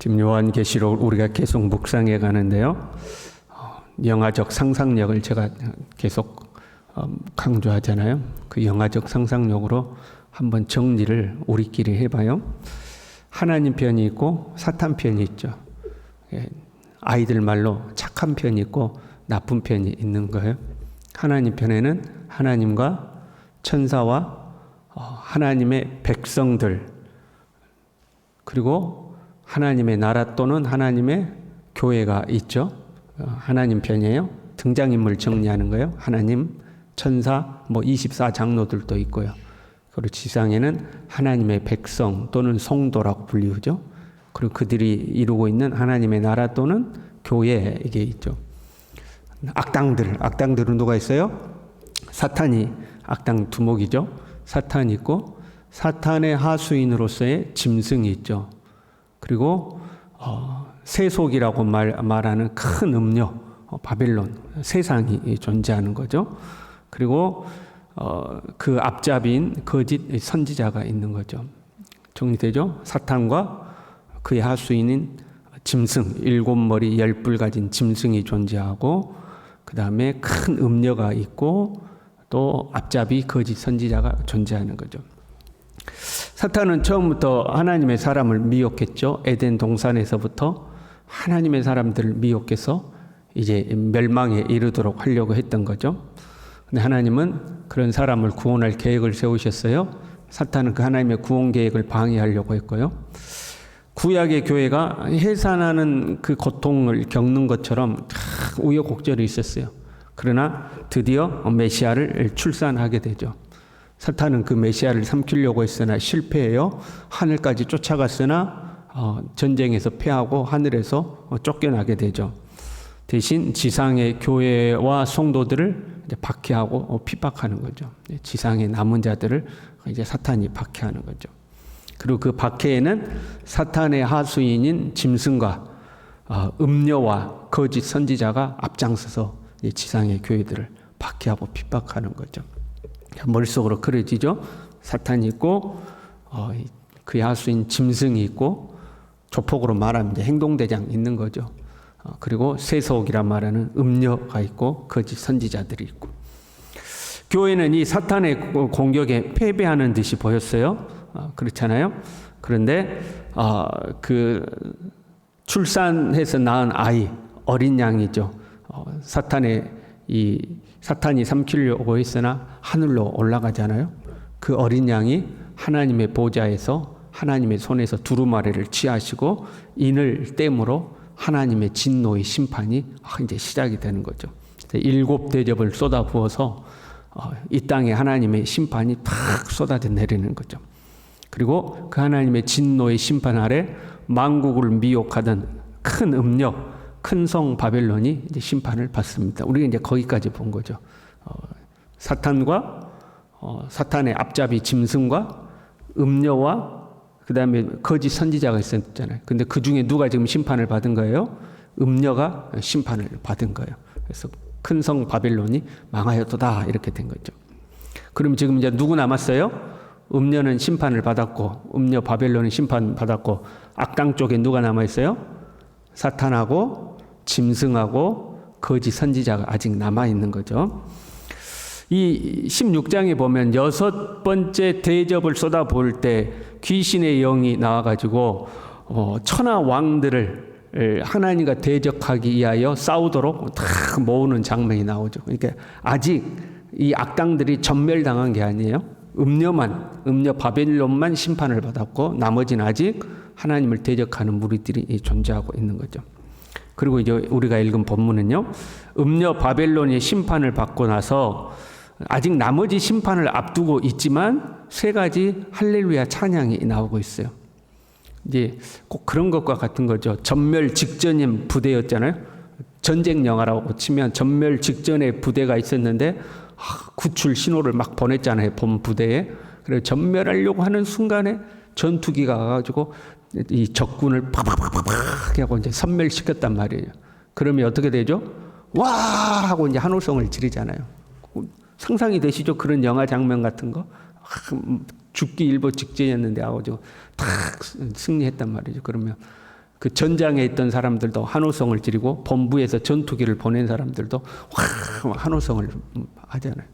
지금 요한계시록 우리가 계속 묵상해 가는데요. 영화적 상상력을 제가 계속 강조하잖아요. 그 영화적 상상력으로 한번 정리를 우리끼리 해봐요. 하나님 편이 있고 사탄 편이 있죠. 아이들 말로 착한 편이 있고 나쁜 편이 있는 거예요. 하나님 편에는 하나님과 천사와 하나님의 백성들, 그리고 하나님의 나라 또는 하나님의 교회가 있죠. 하나님 편이에요. 등장인물 정리하는 거예요. 하나님, 천사, 24장로들도 있고요. 그리고 지상에는 하나님의 백성 또는 성도라고 불리우죠. 그리고 그들이 이루고 있는 하나님의 나라 또는 교회, 이게 있죠. 악당들은 누가 있어요? 사탄이 악당 두목이죠. 사탄이 있고 사탄의 하수인으로서의 짐승이 있죠. 그리고 세속이라고 말하는 큰 음녀, 바벨론, 세상이 존재하는 거죠. 그리고 그 앞잡이인 거짓 선지자가 있는 거죠. 정리되죠? 사탄과 그의 하수인인 짐승, 7머리 10뿔 가진 짐승이 존재하고, 그 다음에 큰 음녀가 있고, 또 앞잡이 거짓 선지자가 존재하는 거죠. 사탄은 처음부터 하나님의 사람을 미혹했죠. 에덴 동산에서부터 하나님의 사람들을 미혹해서 이제 멸망에 이르도록 하려고 했던 거죠. 근데 하나님은 그런 사람을 구원할 계획을 세우셨어요. 사탄은 그 하나님의 구원 계획을 방해하려고 했고요. 구약의 교회가 해산하는 그 고통을 겪는 것처럼 우여곡절이 있었어요. 그러나 드디어 메시아를 출산하게 되죠. 사탄은 그 메시아를 삼키려고 했으나 실패해요. 하늘까지 쫓아갔으나 전쟁에서 패하고 하늘에서 쫓겨나게 되죠. 대신 지상의 교회와 성도들을 이제 박해하고 핍박하는 거죠. 지상의 남은 자들을 이제 사탄이 박해하는 거죠. 그리고 그 박해에는 사탄의 하수인인 짐승과 음녀와 거짓 선지자가 앞장서서 지상의 교회들을 박해하고 핍박하는 거죠. 머릿속으로 그려지죠. 사탄이 있고 그의 하수인 짐승이 있고, 조폭으로 말하면 이제 행동대장 있는 거죠. 그리고 세속이라 말하는 음녀가 있고 거짓 선지자들이 있고, 교회는 이 사탄의 공격에 패배하는 듯이 보였어요. 그렇잖아요. 그런데 그 출산해서 낳은 아이, 어린 양이죠. 사탄이 삼키려고 했으나 하늘로 올라가잖아요. 그 어린 양이 하나님의 보좌에서 하나님의 손에서 두루마리를 취하시고 인을 땜으로 하나님의 진노의 심판이 이제 시작이 되는 거죠. 7 대접을 쏟아 부어서 이 땅에 하나님의 심판이 탁 쏟아져 내리는 거죠. 그리고 그 하나님의 진노의 심판 아래 만국을 미혹하던 큰 음녀, 큰 성 바벨론이 이제 심판을 받습니다. 우리가 이제 거기까지 본 거죠. 사탄과 사탄의 앞잡이 짐승과 음녀와 그 다음에 거짓 선지자가 있었잖아요. 근데 그 중에 누가 지금 심판을 받은 거예요? 음녀가 심판을 받은 거예요. 그래서 큰 성 바벨론이 망하였도다, 이렇게 된 거죠. 그럼 지금 이제 누구 남았어요? 음녀는 심판을 받았고, 음녀 바벨론은 심판 받았고, 악당 쪽에 누가 남아 있어요? 사탄하고 짐승하고 거짓 선지자가 아직 남아 있는 거죠. 이 16장에 보면 6번째 대접을 쏟아부을 때 귀신의 영이 나와가지고 천하 왕들을 하나님과 대적하기 위하여 싸우도록 다 모으는 장면이 나오죠. 그러니까 아직 이 악당들이 전멸당한 게 아니에요. 음녀 바벨론만 심판을 받았고 나머지는 아직 하나님을 대적하는 무리들이 존재하고 있는 거죠. 그리고 이제 우리가 읽은 본문은요, 음녀 바벨론이 심판을 받고 나서 아직 나머지 심판을 앞두고 있지만 3가지 할렐루야 찬양이 나오고 있어요. 이제 꼭 그런 것과 같은 거죠. 전멸 직전인 부대였잖아요. 전쟁 영화라고 치면 전멸 직전에 부대가 있었는데 구출 신호를 막 보냈잖아요. 본 부대에. 그래서 전멸하려고 하는 순간에 전투기가 와가지고 이 적군을 팍팍팍팍 하고 이제 섬멸시켰단 말이에요. 그러면 어떻게 되죠? 와! 하고 이제 한호성을 지르잖아요. 상상이 되시죠? 그런 영화 장면 같은 거? 죽기 일보 직전이었는데 아주 탁 승리했단 말이죠. 그러면 그 전장에 있던 사람들도 환호성을 지르고 본부에서 전투기를 보낸 사람들도 환호성을 하잖아요.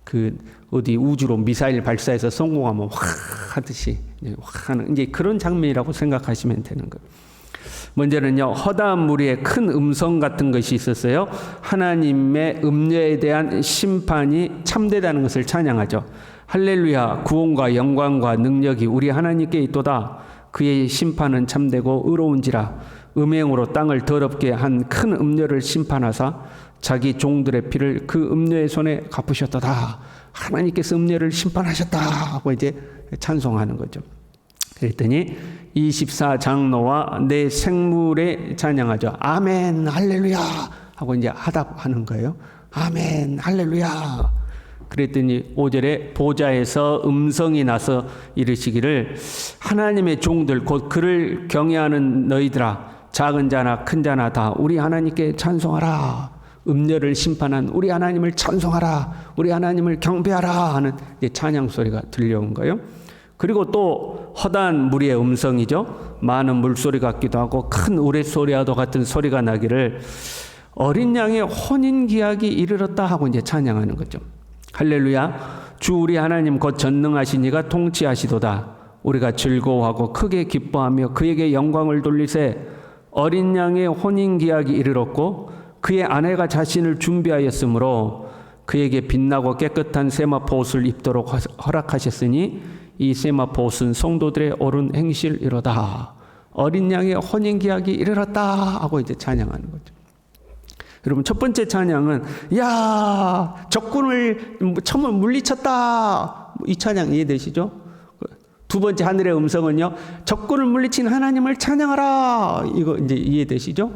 그 어디 우주로 미사일 발사해서 성공하면 하듯이 하는 이제 그런 장면이라고 생각하시면 되는 거예요. 먼저는요, 허다한 무리에 큰 음성 같은 것이 있었어요. 하나님의 음녀에 대한 심판이 참되다는 것을 찬양하죠. 할렐루야, 구원과 영광과 능력이 우리 하나님께 있도다. 그의 심판은 참되고 의로운지라. 음행으로 땅을 더럽게 한 큰 음녀를 심판하사 자기 종들의 피를 그 음녀의 손에 갚으셨도다. 하나님께서 음녀를 심판하셨다 하고 이제 찬송하는 거죠. 그랬더니 24장로와 내 생물에 찬양하죠. 아멘 할렐루야 하고 이제 하답하는 거예요. 아멘 할렐루야. 그랬더니 5절에 보좌에서 음성이 나서 이르시기를 하나님의 종들 곧 그를 경외하는 너희들아, 작은 자나 큰 자나 다 우리 하나님께 찬송하라. 음녀를 심판한 우리 하나님을 찬송하라. 우리 하나님을 경배하라 하는 찬양 소리가 들려온 거예요. 그리고 또 허다한 무리의 음성이죠. 많은 물소리 같기도 하고 큰 우레소리와도 같은 소리가 나기를 어린 양의 혼인기약이 이르렀다 하고 이제 찬양하는 거죠. 할렐루야, 주 우리 하나님 곧 전능하신 이가 통치하시도다. 우리가 즐거워하고 크게 기뻐하며 그에게 영광을 돌리세. 어린 양의 혼인기약이 이르렀고 그의 아내가 자신을 준비하였으므로 그에게 빛나고 깨끗한 세마포 옷을 입도록 허락하셨으니 이 세마포 옷은 성도들의 옳은 행실이로다. 어린 양의 혼인기약이 이르렀다 하고 이제 찬양하는 거죠. 여러분, 첫 번째 찬양은 야, 적군을 처음 물리쳤다. 이 찬양 이해되시죠? 두 번째 하늘의 음성은요, 적군을 물리친 하나님을 찬양하라. 이거 이제 이해되시죠?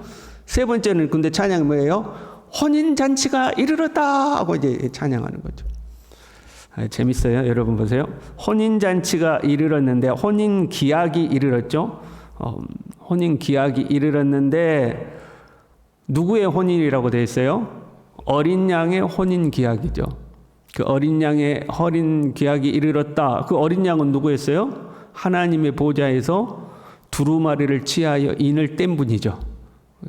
세 번째는 근데 찬양이 뭐예요? 혼인잔치가 이르렀다 하고 이제 찬양하는 거죠. 재밌어요. 여러분 보세요. 혼인잔치가 이르렀는데 혼인기약이 이르렀죠. 혼인기약이 이르렀는데 누구의 혼인이라고 되어 있어요? 어린 양의 혼인기약이죠. 그 어린 양의 혼인기약이 이르렀다. 그 어린 양은 누구였어요? 하나님의 보좌에서 두루마리를 취하여 인을 뗀 분이죠.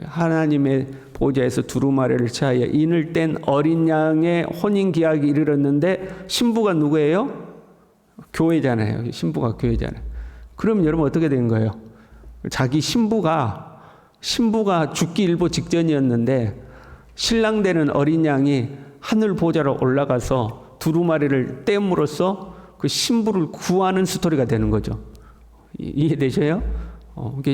하나님의 보좌에서 두루마리를 취하여 인을 뗀 어린 양의 혼인기약이 이르렀는데 신부가 누구예요? 교회잖아요. 신부가 교회잖아요. 그럼 여러분 어떻게 된 거예요? 자기 신부가 죽기 일보 직전이었는데 신랑 되는 어린 양이 하늘 보좌로 올라가서 두루마리를 떼므로써 그 신부를 구하는 스토리가 되는 거죠. 이해되셔요?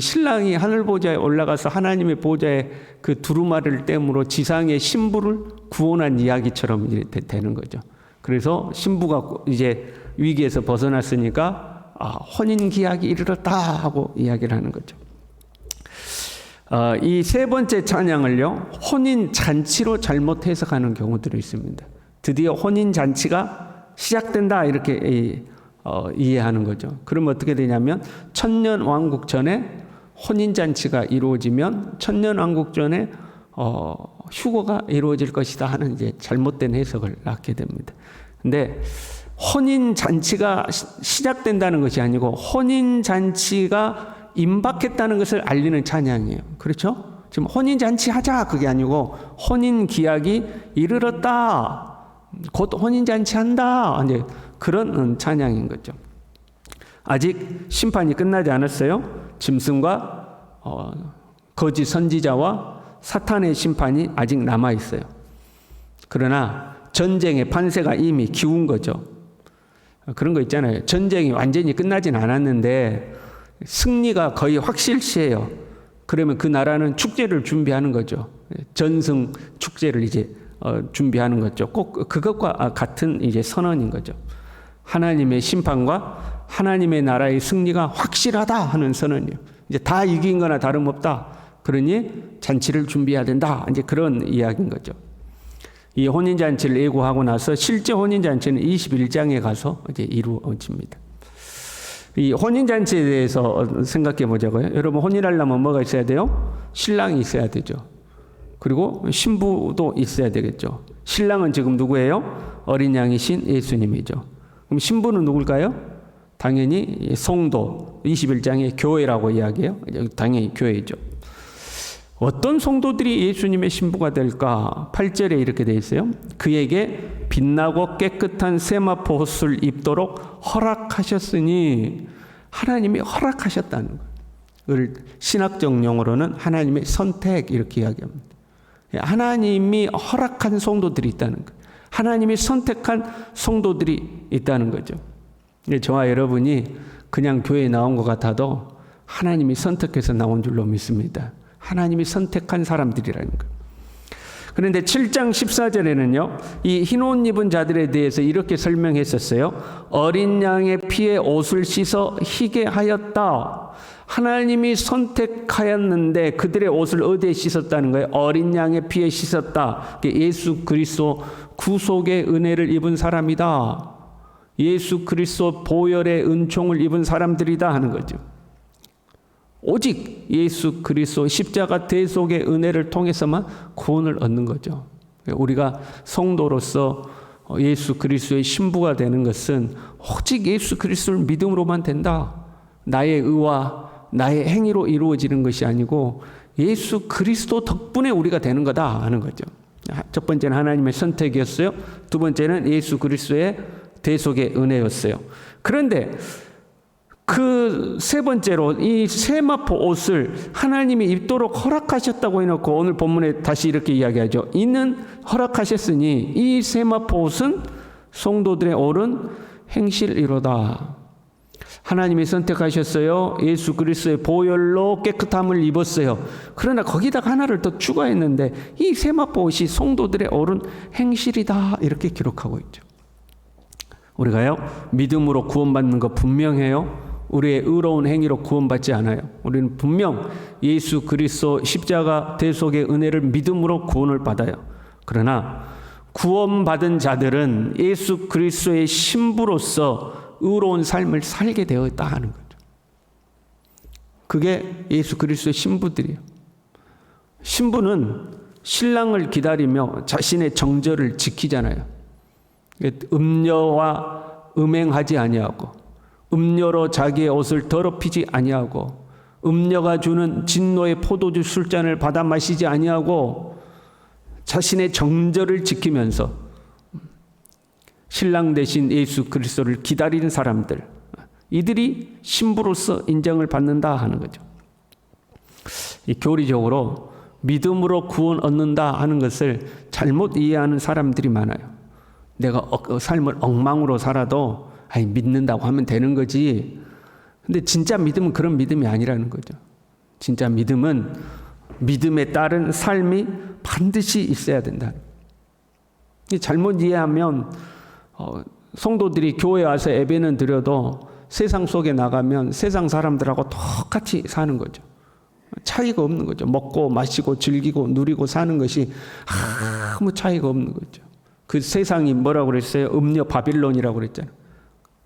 신랑이 하늘 보좌에 올라가서 하나님의 보좌에 그 두루마리를 떼므로 지상의 신부를 구원한 이야기처럼 되는 거죠. 그래서 신부가 이제 위기에서 벗어났으니까 혼인 기약이 이르렀다 하고 이야기를 하는 거죠. 이 세 번째 찬양을요, 혼인 잔치로 잘못 해석하는 경우들이 있습니다. 드디어 혼인 잔치가 시작된다 이렇게 이해하는 거죠. 그러면 어떻게 되냐면 천년 왕국 전에 혼인 잔치가 이루어지면 천년 왕국 전에 휴거가 이루어질 것이다 하는 이제 잘못된 해석을 낳게 됩니다. 근데 혼인 잔치가 시작된다는 것이 아니고 혼인 잔치가 임박했다는 것을 알리는 찬양이에요. 그렇죠? 지금 혼인 잔치 하자 그게 아니고 혼인 기약이 이르렀다. 곧 혼인 잔치 한다. 이제 그런 찬양인 거죠. 아직 심판이 끝나지 않았어요. 짐승과 거짓 선지자와 사탄의 심판이 아직 남아 있어요. 그러나 전쟁의 판세가 이미 기운 거죠. 그런 거 있잖아요. 전쟁이 완전히 끝나진 않았는데 승리가 거의 확실시해요. 그러면 그 나라는 축제를 준비하는 거죠. 전승 축제를 이제 준비하는 거죠. 꼭 그것과 같은 이제 선언인 거죠. 하나님의 심판과 하나님의 나라의 승리가 확실하다 하는 선언이에요. 이제 다 이긴 거나 다름없다. 그러니 잔치를 준비해야 된다. 이제 그런 이야기인 거죠. 이 혼인잔치를 예고하고 나서 실제 혼인잔치는 21장에 가서 이제 이루어집니다. 이 혼인잔치에 대해서 생각해 보자고요. 여러분, 혼인하려면 뭐가 있어야 돼요? 신랑이 있어야 되죠. 그리고 신부도 있어야 되겠죠. 신랑은 지금 누구예요? 어린 양이신 예수님이죠. 그럼 신부는 누굴까요? 당연히 성도, 21장의 교회라고 이야기해요. 당연히 교회죠. 어떤 성도들이 예수님의 신부가 될까? 8절에 이렇게 되어 있어요. 그에게 빛나고 깨끗한 세마포 옷을 입도록 허락하셨으니, 하나님이 허락하셨다는 거예요. 신학적 용어로는 하나님의 선택 이렇게 이야기합니다. 하나님이 허락한 성도들이 있다는 거예요. 하나님이 선택한 성도들이 있다는 거죠. 저와 여러분이 그냥 교회에 나온 것 같아도 하나님이 선택해서 나온 줄로 믿습니다. 하나님이 선택한 사람들이라는 거예요. 그런데 7장 14절에는요, 이 흰 옷 입은 자들에 대해서 이렇게 설명했었어요. 어린 양의 피에 옷을 씻어 희게 하였다. 하나님이 선택하였는데 그들의 옷을 어디에 씻었다는 거예요? 어린 양의 피에 씻었다. 예수 그리스도 구속의 은혜를 입은 사람이다. 예수 그리스도 보혈의 은총을 입은 사람들이다 하는 거죠. 오직 예수 그리스도 십자가 대속의 은혜를 통해서만 구원을 얻는 거죠. 우리가 성도로서 예수 그리스도의 신부가 되는 것은 오직 예수 그리스도를 믿음으로만 된다. 나의 의와 나의 행위로 이루어지는 것이 아니고 예수 그리스도 덕분에 우리가 되는 거다 하는 거죠. 첫 번째는 하나님의 선택이었어요. 두 번째는 예수 그리스도의 대속의 은혜였어요. 그런데 그 세 번째로 이 세마포 옷을 하나님이 입도록 허락하셨다고 해놓고 오늘 본문에 다시 이렇게 이야기하죠. 이는 허락하셨으니 이 세마포 옷은 성도들의 옳은 행실이로다. 하나님이 선택하셨어요. 예수 그리스도의 보혈로 깨끗함을 입었어요. 그러나 거기다가 하나를 더 추가했는데 이 세마포 옷이 성도들의 옳은 행실이다 이렇게 기록하고 있죠. 우리가요, 믿음으로 구원받는 거 분명해요. 우리의 의로운 행위로 구원받지 않아요. 우리는 분명 예수 그리스도 십자가 대속의 은혜를 믿음으로 구원을 받아요. 그러나 구원받은 자들은 예수 그리스도의 신부로서 의로운 삶을 살게 되어 있다 하는 거죠. 그게 예수 그리스도의 신부들이에요. 신부는 신랑을 기다리며 자신의 정절을 지키잖아요. 음녀와 음행하지 아니하고 음녀로 자기의 옷을 더럽히지 아니하고 음녀가 주는 진노의 포도주 술잔을 받아 마시지 아니하고 자신의 정절을 지키면서 신랑 대신 예수 그리스도를 기다리는 사람들, 이들이 신부로서 인정을 받는다 하는 거죠. 이 교리적으로 믿음으로 구원 얻는다 하는 것을 잘못 이해하는 사람들이 많아요. 내가 삶을 엉망으로 살아도 믿는다고 하면 되는 거지. 근데 진짜 믿음은 그런 믿음이 아니라는 거죠. 진짜 믿음은 믿음에 따른 삶이 반드시 있어야 된다. 잘못 이해하면 성도들이 교회에 와서 예배는 드려도 세상 속에 나가면 세상 사람들하고 똑같이 사는 거죠. 차이가 없는 거죠. 먹고 마시고 즐기고 누리고 사는 것이 아무 차이가 없는 거죠. 그 세상이 뭐라고 그랬어요? 음녀 바빌론이라고 그랬잖아요.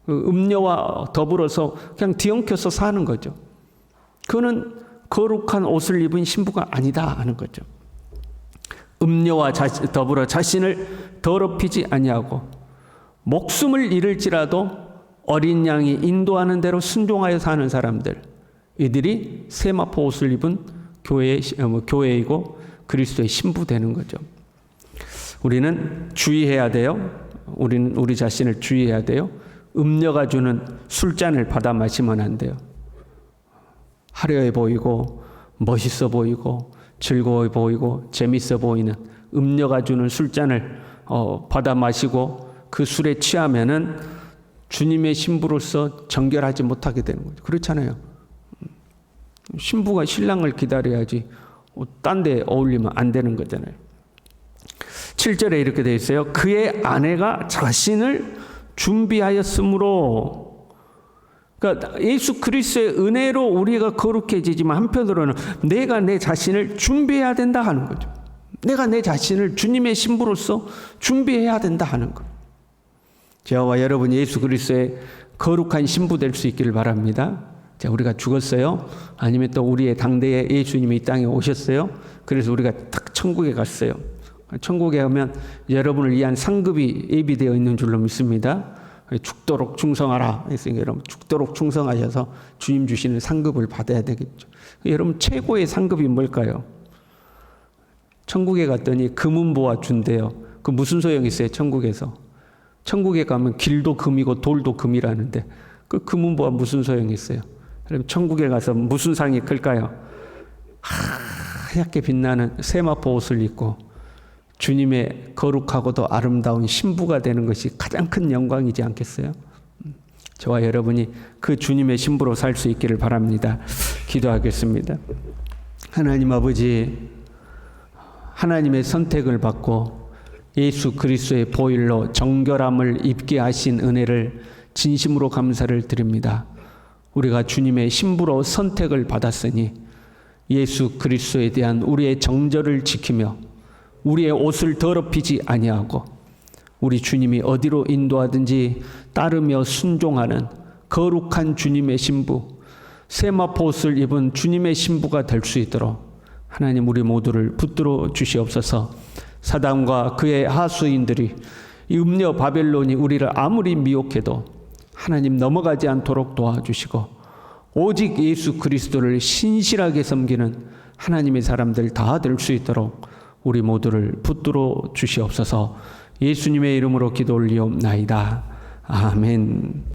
그 음녀와 더불어서 그냥 뒤엉켜서 사는 거죠. 그거는 거룩한 옷을 입은 신부가 아니다 하는 거죠. 음녀와 더불어 자신을 더럽히지 아니하고 목숨을 잃을지라도 어린 양이 인도하는 대로 순종하여 사는 사람들, 이들이 세마포 옷을 입은 교회이고 그리스도의 신부 되는 거죠. 우리는 주의해야 돼요. 우리는 우리 자신을 주의해야 돼요. 음녀가 주는 술잔을 받아 마시면 안 돼요. 화려해 보이고 멋있어 보이고 즐거워 보이고 재밌어 보이는 음녀가 주는 술잔을 받아 마시고 그 술에 취하면은 주님의 신부로서 정결하지 못하게 되는 거죠. 그렇잖아요. 신부가 신랑을 기다려야지 딴 데 어울리면 안 되는 거잖아요. 7절에 이렇게 되어 있어요. 그의 아내가 자신을 준비하였으므로, 그러니까 예수 그리스도의 은혜로 우리가 거룩해지지만 한편으로는 내가 내 자신을 준비해야 된다 하는 거죠. 내가 내 자신을 주님의 신부로서 준비해야 된다 하는 거. 저와 여러분이 예수 그리스도의 거룩한 신부 될 수 있기를 바랍니다. 자, 우리가 죽었어요. 아니면 또 우리의 당대에 예수님이 이 땅에 오셨어요. 그래서 우리가 딱 천국에 갔어요. 천국에 가면 여러분을 위한 상급이 예비되어 있는 줄로 믿습니다. 죽도록 충성하라 했으니까 여러분 죽도록 충성하셔서 주님 주시는 상급을 받아야 되겠죠. 여러분 최고의 상급이 뭘까요? 천국에 갔더니 금은보화 준대요. 그 무슨 소용이 있어요? 천국에서. 천국에 가면 길도 금이고 돌도 금이라는데 그 금은보화 무슨 소용이 있어요? 그럼 천국에 가서 무슨 상이 클까요? 하얗게 빛나는 세마포 옷을 입고 주님의 거룩하고도 아름다운 신부가 되는 것이 가장 큰 영광이지 않겠어요? 저와 여러분이 그 주님의 신부로 살 수 있기를 바랍니다. 기도하겠습니다. 하나님 아버지, 하나님의 선택을 받고 예수 그리스도의 보혈로 정결함을 입게 하신 은혜를 진심으로 감사를 드립니다. 우리가 주님의 신부로 선택을 받았으니 예수 그리스도에 대한 우리의 정절을 지키며 우리의 옷을 더럽히지 아니하고 우리 주님이 어디로 인도하든지 따르며 순종하는 거룩한 주님의 신부, 세마포 옷을 입은 주님의 신부가 될 수 있도록 하나님 우리 모두를 붙들어 주시옵소서. 사단과 그의 하수인들이 이 음녀 바벨론이 우리를 아무리 미혹해도 하나님 넘어가지 않도록 도와주시고 오직 예수 그리스도를 신실하게 섬기는 하나님의 사람들 다 될 수 있도록 우리 모두를 붙들어 주시옵소서. 예수님의 이름으로 기도 올리옵나이다. 아멘.